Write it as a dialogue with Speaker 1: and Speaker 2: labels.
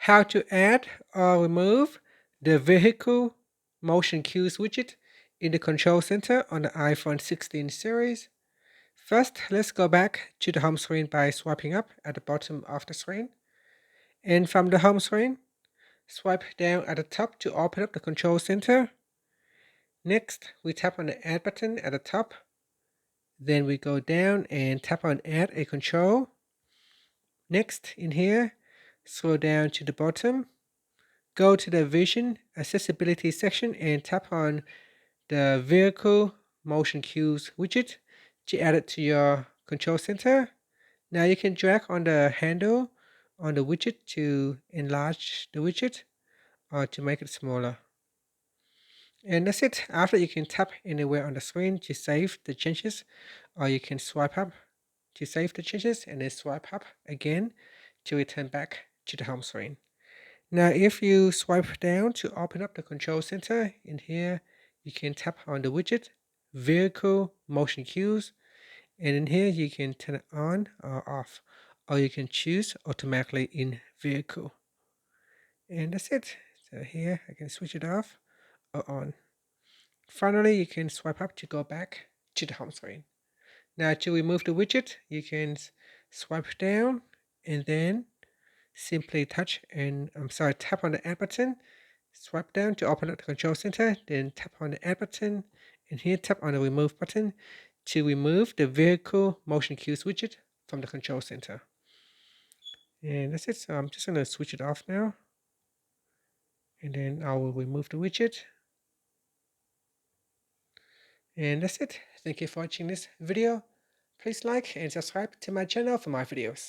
Speaker 1: how to add or remove the vehicle motion cues widget in the control center on the iPhone 16 series. First, let's go back to the home screen by swiping up at the bottom of the screen. And from the home screen, swipe down at the top to open up the control center. Next, we tap on the add button at the top. Then we go down and tap on add a control. Next, in here, scroll down to the bottom. Go to the Vision Accessibility section and tap on the Vehicle Motion Cues widget to add it to your control center. Now you can drag on the handle on the widget to enlarge the widget or to make it smaller. And that's it. After, you can tap anywhere on the screen to save the changes, or you can swipe up to save the changes and then swipe up again to return back to the home screen. Now, if you swipe down to open up the control center, in here you can tap on the widget Vehicle Motion Cues, and in here you can turn it on or off, or you can choose automatically in vehicle. And that's it. So here I can switch it off or on. Finally, you can swipe up to go back to the home screen. Now, to remove the widget, you can swipe down and then simply tap on the add button, swipe down to open up the control center, then tap on the add button, and here tap on the remove button to remove the vehicle motion cues widget from the control center. And that's it. So I'm just going to switch it off now, and then I will remove the widget. And that's it. Thank you for watching this video. Please like and subscribe to my channel for more videos.